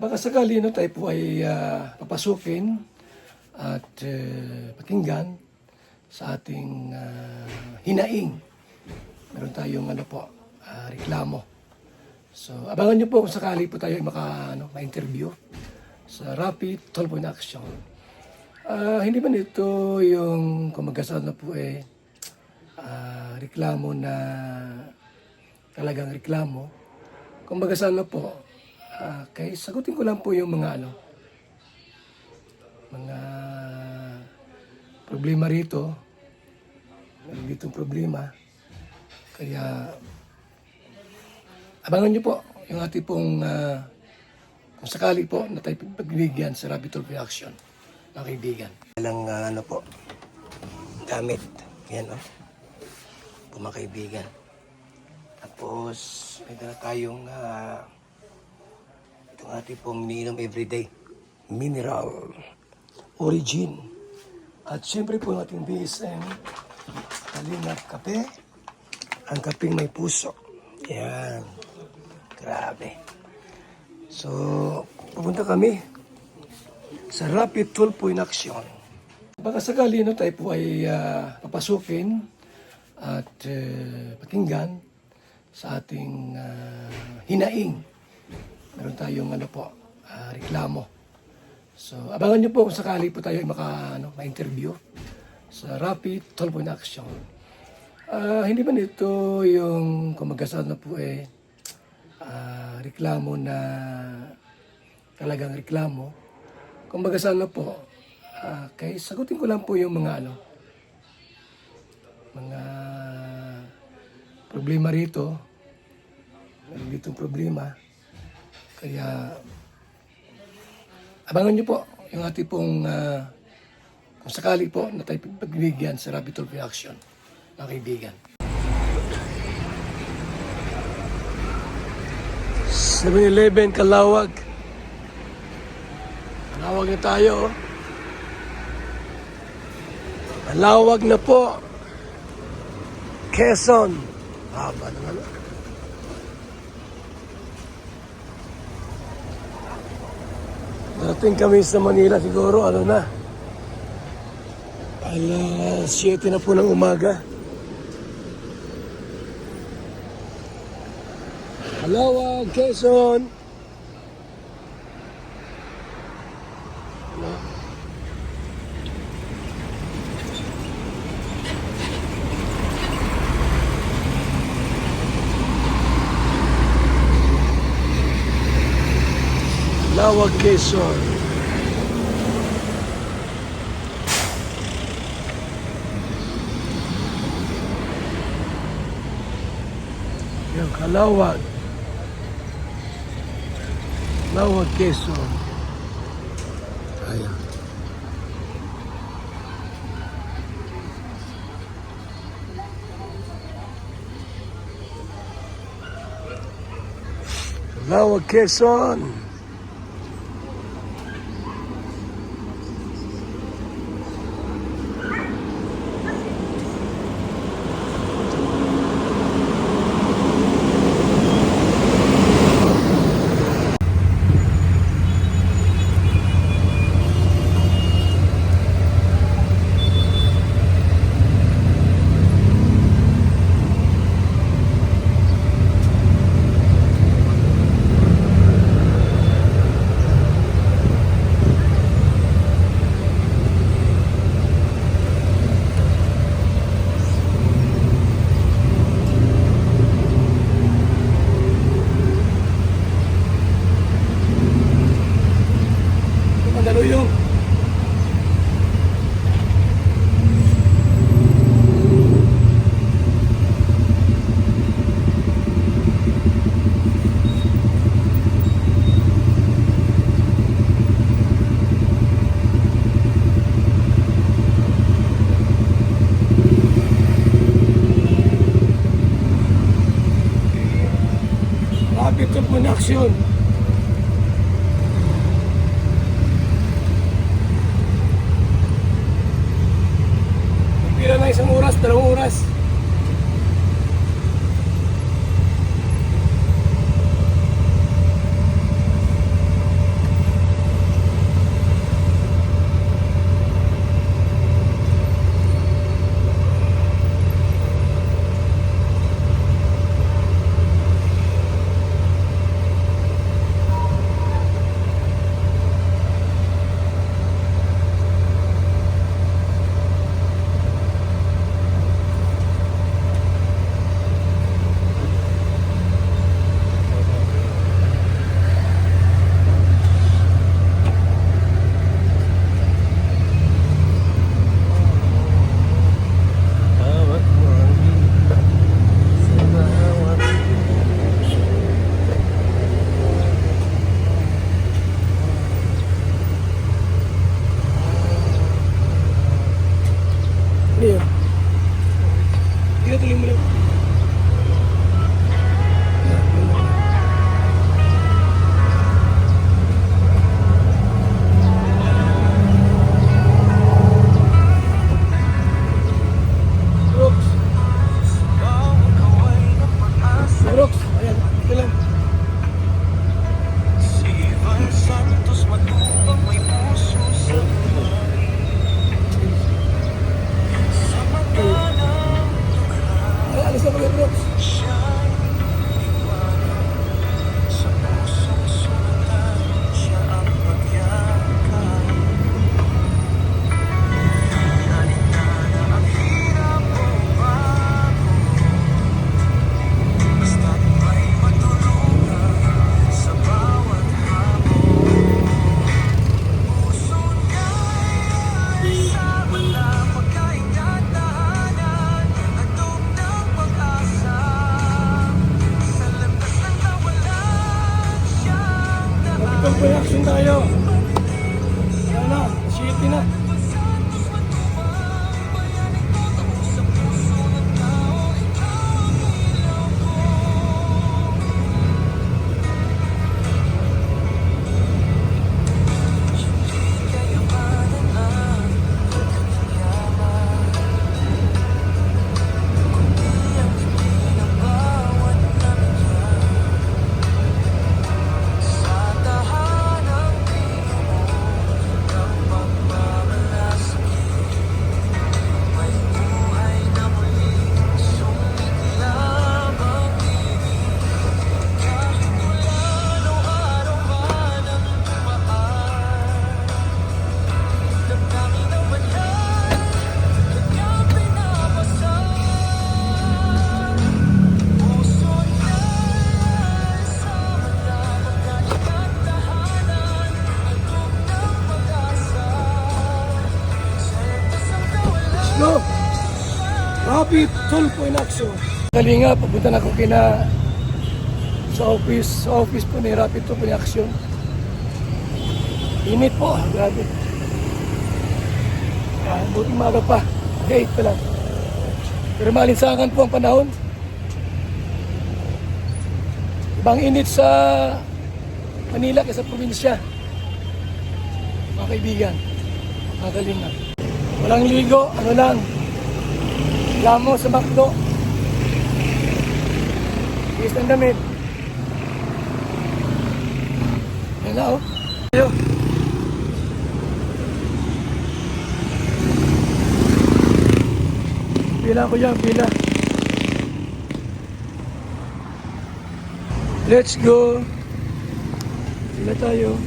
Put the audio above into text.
Baka sakali tayo po ay papasukin at pakinggan sa ating hinaing. Meron tayong reklamo. So abangan nyo po kung sakali po tayo ay ma-interview sa Rapid 12-point action. Hindi man ito yung kumagasan na po reklamo na talagang reklamo. Kumbaga sana po, kaya sagutin ko lang po yung mga problema rito. Meron ditong problema. Kaya abangan nyo po yung ating pong kung sakali po na tayo pagbibigyan sa Rapid 12 Action, mga kaibigan. Walang gamit. Yan po mga kaibigan. Tapos may dala tayong itong ating pong iniinom everyday. Mineral. Origin. At syempre po yung ating BSM. Kalingap kape. Ang kapeng may puso. Yan. Grabe. So, pupunta kami sa Rapid 12-point action. Baka sakali tayo po ay papasukin at pakinggan sa ating hinaing. Meron tayong reklamo. So, abangan nyo po kung sakali po tayo ay ma-interview sa Rapid 12-point action. Hindi man ito yung kumagasan na po reklamo na talagang reklamo. Kumbaga sana po, kaya sagutin ko lang po yung mga problema rito. Meron ditong problema. Kaya abangan nyo po yung ating pong kung sakali po na tayo pagbibigyan sa Rapid 12 Action, mga kaibigan. 7-Eleven Kalawag. Kalawag na tayo. Kalawag na po. Quezon. Haba naman. Dating kami sa Manila siguro, na? Alas 7 na po ng umaga. Kalawag, Quezon. Kalawag, Quezon. Yung Kalawag. Kalawag, Quezon. Ayan. Kalawag, Quezon. action tayo. Ano, city na. Go! Rapid tulpo in action. Kalinga, papunta na ako kina sa office po ni Rapid Tulpo in action. Init po, grabe. Buting maga pa, 8 pa lang. Pero malinsangan po ang panahon. Ibang init sa Manila kaysa probinsya. Mga kaibigan, mga kalinga. Walang ligo, ano lang, lamo sa McDo. Bigis ng damit. Yan na, oh. Ayo. Pila ko yan, pila. Let's go. Pila tayo.